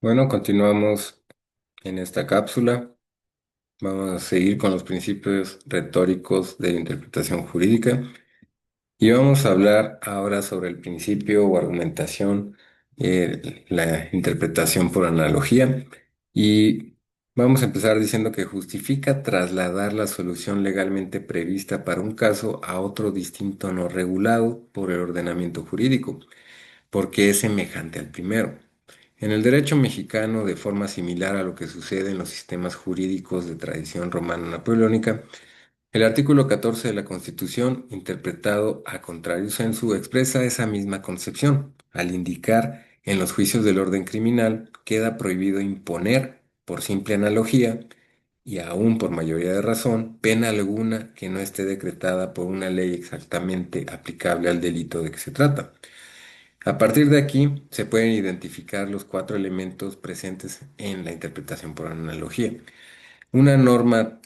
Bueno, continuamos en esta cápsula. Vamos a seguir con los principios retóricos de la interpretación jurídica y vamos a hablar ahora sobre el principio o argumentación, la interpretación por analogía. Y vamos a empezar diciendo que justifica trasladar la solución legalmente prevista para un caso a otro distinto no regulado por el ordenamiento jurídico, porque es semejante al primero. En el derecho mexicano, de forma similar a lo que sucede en los sistemas jurídicos de tradición romana napoleónica, el artículo 14 de la Constitución, interpretado a contrario sensu, expresa esa misma concepción, al indicar en los juicios del orden criminal queda prohibido imponer, por simple analogía, y aún por mayoría de razón, pena alguna que no esté decretada por una ley exactamente aplicable al delito de que se trata. A partir de aquí se pueden identificar los cuatro elementos presentes en la interpretación por analogía. Una norma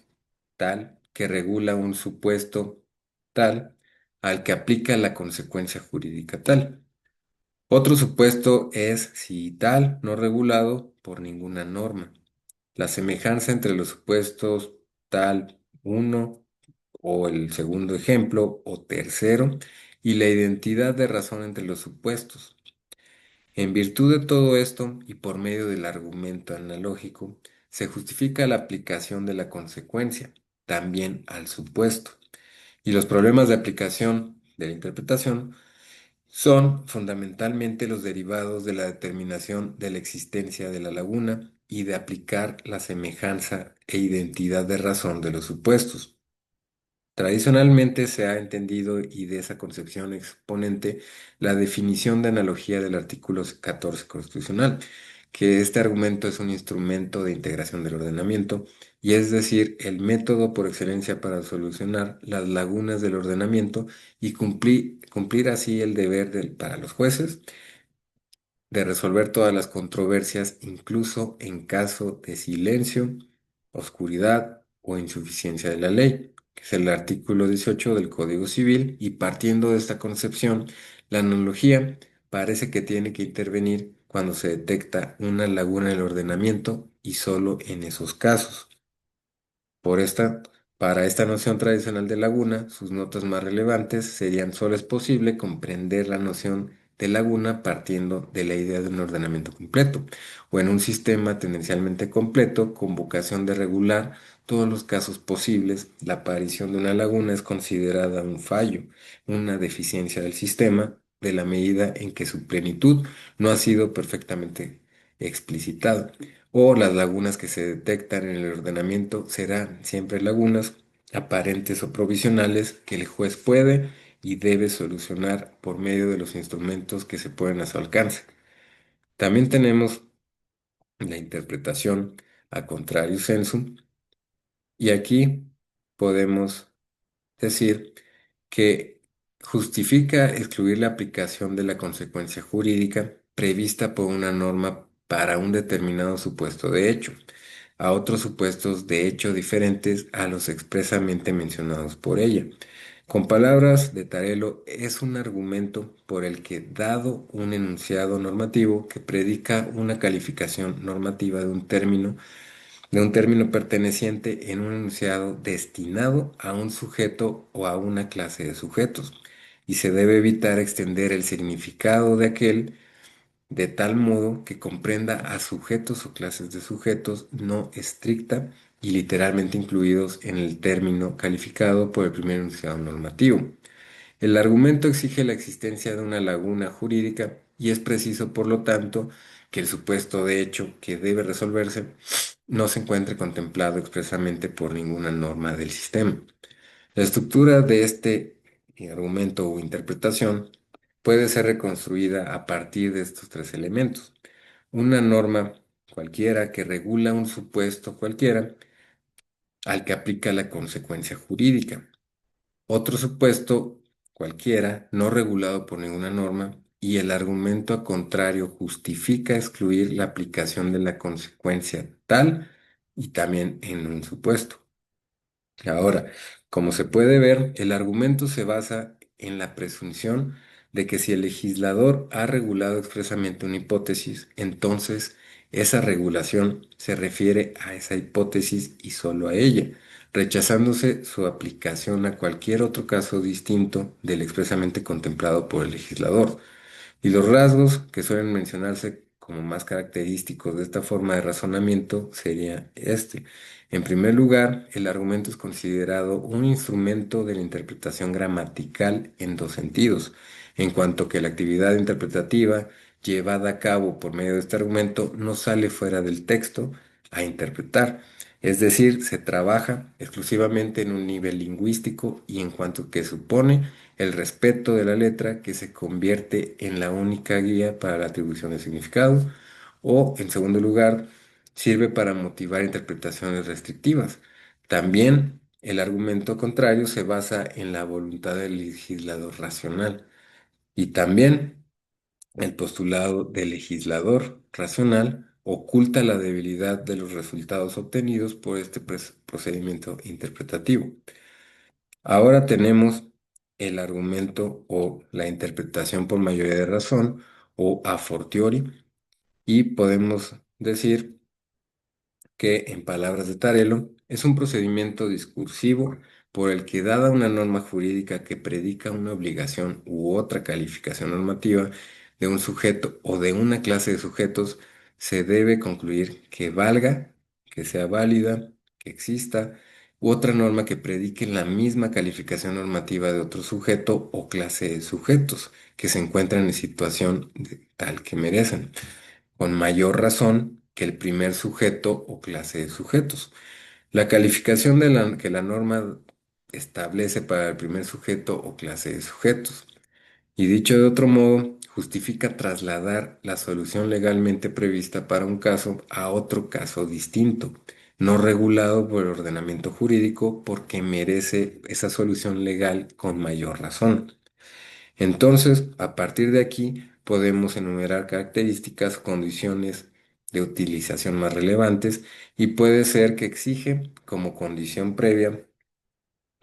tal que regula un supuesto tal al que aplica la consecuencia jurídica tal. Otro supuesto es si tal no regulado por ninguna norma. La semejanza entre los supuestos tal uno o el segundo ejemplo o tercero y la identidad de razón entre los supuestos. En virtud de todo esto, y por medio del argumento analógico, se justifica la aplicación de la consecuencia, también al supuesto. Y los problemas de aplicación de la interpretación son fundamentalmente los derivados de la determinación de la existencia de la laguna y de aplicar la semejanza e identidad de razón de los supuestos. Tradicionalmente se ha entendido y de esa concepción exponente la definición de analogía del artículo 14 constitucional, que este argumento es un instrumento de integración del ordenamiento y es decir, el método por excelencia para solucionar las lagunas del ordenamiento y cumplir así el deber para los jueces de resolver todas las controversias, incluso en caso de silencio, oscuridad o insuficiencia de la ley, que es el artículo 18 del Código Civil, y partiendo de esta concepción, la analogía parece que tiene que intervenir cuando se detecta una laguna en el ordenamiento y solo en esos casos. Por esta, para esta noción tradicional de laguna, sus notas más relevantes serían solo es posible comprender la noción de laguna partiendo de la idea de un ordenamiento completo, o en un sistema tendencialmente completo con vocación de regular todos los casos posibles. La aparición de una laguna es considerada un fallo, una deficiencia del sistema, de la medida en que su plenitud no ha sido perfectamente explicitada o las lagunas que se detectan en el ordenamiento serán siempre lagunas aparentes o provisionales que el juez puede y debe solucionar por medio de los instrumentos que se ponen a su alcance. También tenemos la interpretación a contrario sensum y aquí podemos decir que justifica excluir la aplicación de la consecuencia jurídica prevista por una norma para un determinado supuesto de hecho, a otros supuestos de hecho diferentes a los expresamente mencionados por ella. Con palabras de Tarelo, es un argumento por el que, dado un enunciado normativo que predica una calificación normativa de un término perteneciente en un enunciado destinado a un sujeto o a una clase de sujetos, y se debe evitar extender el significado de aquel de tal modo que comprenda a sujetos o clases de sujetos no estricta y literalmente incluidos en el término calificado por el primer enunciado normativo. El argumento exige la existencia de una laguna jurídica y es preciso, por lo tanto, que el supuesto de hecho que debe resolverse no se encuentre contemplado expresamente por ninguna norma del sistema. La estructura de este argumento o interpretación puede ser reconstruida a partir de estos tres elementos. Una norma cualquiera que regula un supuesto cualquiera al que aplica la consecuencia jurídica. Otro supuesto cualquiera no regulado por ninguna norma y el argumento a contrario justifica excluir la aplicación de la consecuencia tal y también en un supuesto. Ahora, como se puede ver, el argumento se basa en la presunción de que si el legislador ha regulado expresamente una hipótesis, entonces esa regulación se refiere a esa hipótesis y solo a ella, rechazándose su aplicación a cualquier otro caso distinto del expresamente contemplado por el legislador. Y los rasgos que suelen mencionarse como más característicos de esta forma de razonamiento sería este. En primer lugar, el argumento es considerado un instrumento de la interpretación gramatical en dos sentidos, en cuanto que la actividad interpretativa llevada a cabo por medio de este argumento no sale fuera del texto a interpretar. Es decir, se trabaja exclusivamente en un nivel lingüístico y en cuanto que supone el respeto de la letra que se convierte en la única guía para la atribución de significado, o en segundo lugar, sirve para motivar interpretaciones restrictivas. También el argumento contrario se basa en la voluntad del legislador racional y también el postulado del legislador racional oculta la debilidad de los resultados obtenidos por este procedimiento interpretativo. Ahora tenemos el argumento o la interpretación por mayoría de razón o a fortiori y podemos decir que, en palabras de Tarelo, es un procedimiento discursivo por el que, dada una norma jurídica que predica una obligación u otra calificación normativa de un sujeto o de una clase de sujetos, se debe concluir que valga, que sea válida, que exista, u otra norma que predique la misma calificación normativa de otro sujeto o clase de sujetos que se encuentran en situación tal que merecen con mayor razón que el primer sujeto o clase de sujetos. La calificación que la norma establece para el primer sujeto o clase de sujetos. Y dicho de otro modo, justifica trasladar la solución legalmente prevista para un caso a otro caso distinto, no regulado por el ordenamiento jurídico porque merece esa solución legal con mayor razón. Entonces, a partir de aquí, podemos enumerar características, condiciones de utilización más relevantes y puede ser que exige como condición previa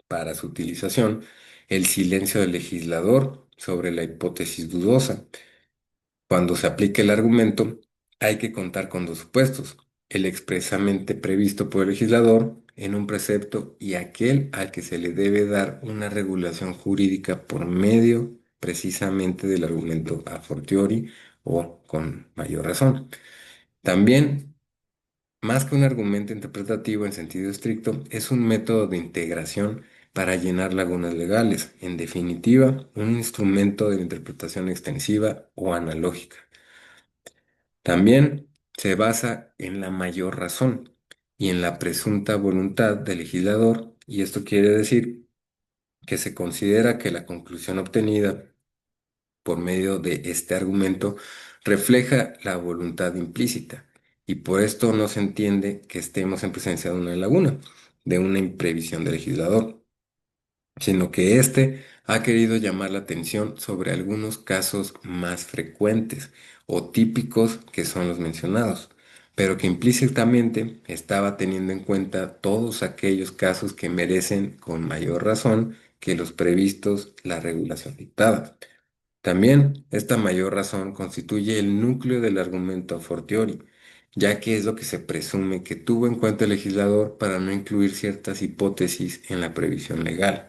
para su utilización el silencio del legislador sobre la hipótesis dudosa. Cuando se aplique el argumento, hay que contar con dos supuestos: el expresamente previsto por el legislador en un precepto y aquel al que se le debe dar una regulación jurídica por medio precisamente del argumento a fortiori o con mayor razón. También, más que un argumento interpretativo en sentido estricto, es un método de integración para llenar lagunas legales, en definitiva, un instrumento de interpretación extensiva o analógica. También se basa en la mayor razón y en la presunta voluntad del legislador, y esto quiere decir que se considera que la conclusión obtenida por medio de este argumento refleja la voluntad implícita, y por esto no se entiende que estemos en presencia de una laguna, de una imprevisión del legislador, sino que éste ha querido llamar la atención sobre algunos casos más frecuentes o típicos que son los mencionados, pero que implícitamente estaba teniendo en cuenta todos aquellos casos que merecen con mayor razón que los previstos la regulación dictada. También esta mayor razón constituye el núcleo del argumento a fortiori, ya que es lo que se presume que tuvo en cuenta el legislador para no incluir ciertas hipótesis en la previsión legal.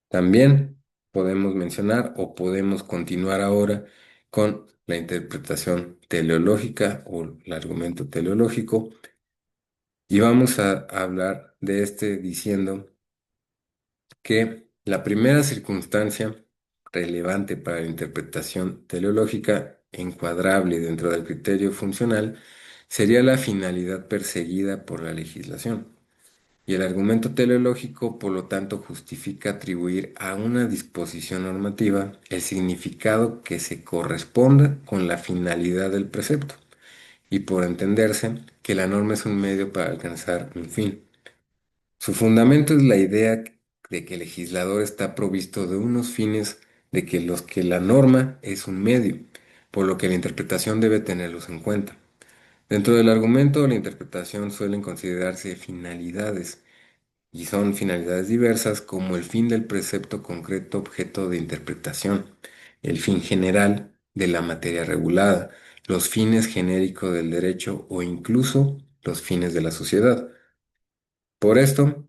También podemos mencionar o podemos continuar ahora con la interpretación teleológica o el argumento teleológico y vamos a hablar de este diciendo que la primera circunstancia relevante para la interpretación teleológica encuadrable dentro del criterio funcional sería la finalidad perseguida por la legislación. Y el argumento teleológico, por lo tanto, justifica atribuir a una disposición normativa el significado que se corresponda con la finalidad del precepto, y por entenderse que la norma es un medio para alcanzar un fin. Su fundamento es la idea de que el legislador está provisto de unos fines de que los que la norma es un medio, por lo que la interpretación debe tenerlos en cuenta. Dentro del argumento, la interpretación suelen considerarse finalidades, y son finalidades diversas como el fin del precepto concreto objeto de interpretación, el fin general de la materia regulada, los fines genéricos del derecho o incluso los fines de la sociedad. Por esto,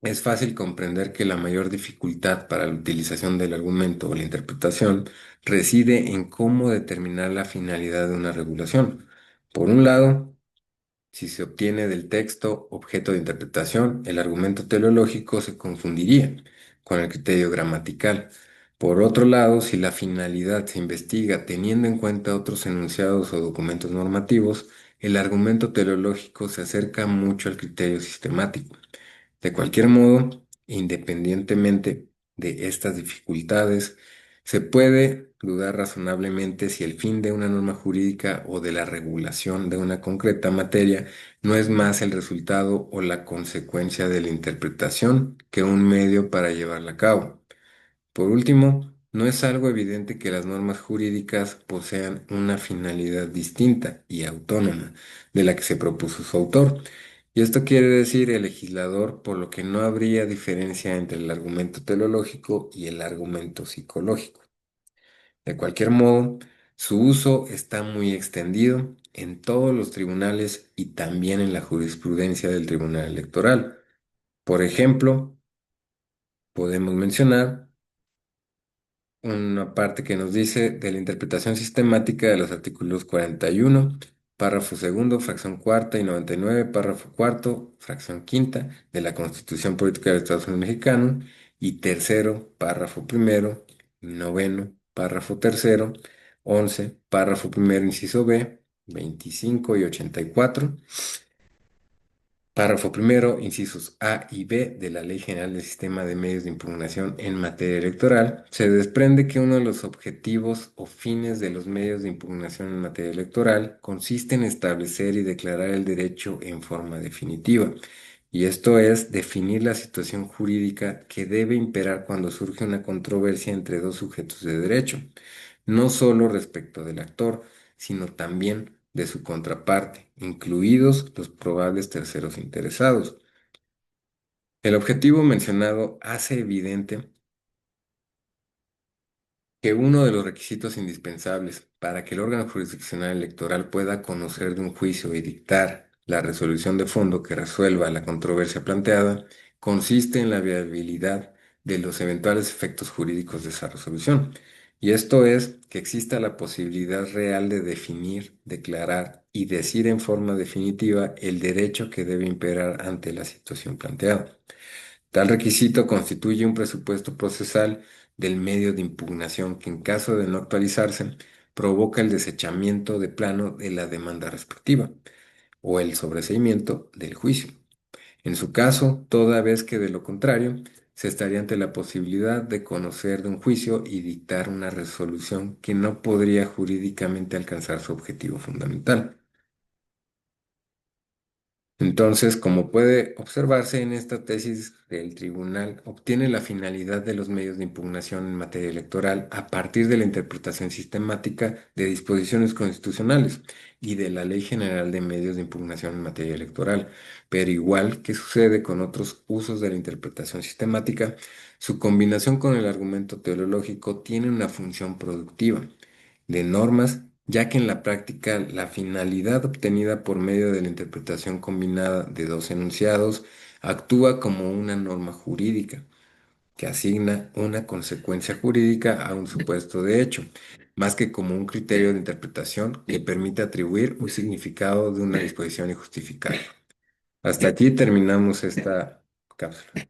es fácil comprender que la mayor dificultad para la utilización del argumento o la interpretación reside en cómo determinar la finalidad de una regulación. Por un lado, si se obtiene del texto objeto de interpretación, el argumento teleológico se confundiría con el criterio gramatical. Por otro lado, si la finalidad se investiga teniendo en cuenta otros enunciados o documentos normativos, el argumento teleológico se acerca mucho al criterio sistemático. De cualquier modo, independientemente de estas dificultades, se puede dudar razonablemente si el fin de una norma jurídica o de la regulación de una concreta materia no es más el resultado o la consecuencia de la interpretación que un medio para llevarla a cabo. Por último, no es algo evidente que las normas jurídicas posean una finalidad distinta y autónoma de la que se propuso su autor. Y esto quiere decir el legislador, por lo que no habría diferencia entre el argumento teleológico y el argumento psicológico. De cualquier modo, su uso está muy extendido en todos los tribunales y también en la jurisprudencia del Tribunal Electoral. Por ejemplo, podemos mencionar una parte que nos dice de la interpretación sistemática de los artículos 41, párrafo segundo, fracción cuarta y 99, párrafo cuarto, fracción quinta de la Constitución Política del Estado Unidos Mexicano y tercero, párrafo primero, y noveno, párrafo tercero, 11, párrafo primero, inciso B, 25 y 84. Párrafo primero, incisos A y B de la Ley General del Sistema de Medios de Impugnación en materia electoral, se desprende que uno de los objetivos o fines de los medios de impugnación en materia electoral consiste en establecer y declarar el derecho en forma definitiva. Y esto es definir la situación jurídica que debe imperar cuando surge una controversia entre dos sujetos de derecho, no solo respecto del actor, sino también de su contraparte, incluidos los probables terceros interesados. El objetivo mencionado hace evidente que uno de los requisitos indispensables para que el órgano jurisdiccional electoral pueda conocer de un juicio y dictar la resolución de fondo que resuelva la controversia planteada consiste en la viabilidad de los eventuales efectos jurídicos de esa resolución. Y esto es que exista la posibilidad real de definir, declarar y decir en forma definitiva el derecho que debe imperar ante la situación planteada. Tal requisito constituye un presupuesto procesal del medio de impugnación que en caso de no actualizarse provoca el desechamiento de plano de la demanda respectiva o el sobreseimiento del juicio. En su caso, toda vez que de lo contrario, se estaría ante la posibilidad de conocer de un juicio y dictar una resolución que no podría jurídicamente alcanzar su objetivo fundamental. Entonces, como puede observarse en esta tesis, el tribunal obtiene la finalidad de los medios de impugnación en materia electoral a partir de la interpretación sistemática de disposiciones constitucionales y de la Ley General de Medios de Impugnación en materia electoral. Pero igual que sucede con otros usos de la interpretación sistemática, su combinación con el argumento teleológico tiene una función productiva de normas, ya que en la práctica la finalidad obtenida por medio de la interpretación combinada de dos enunciados actúa como una norma jurídica que asigna una consecuencia jurídica a un supuesto de hecho, más que como un criterio de interpretación que permite atribuir un significado de una disposición y justificarlo. Hasta aquí terminamos esta cápsula.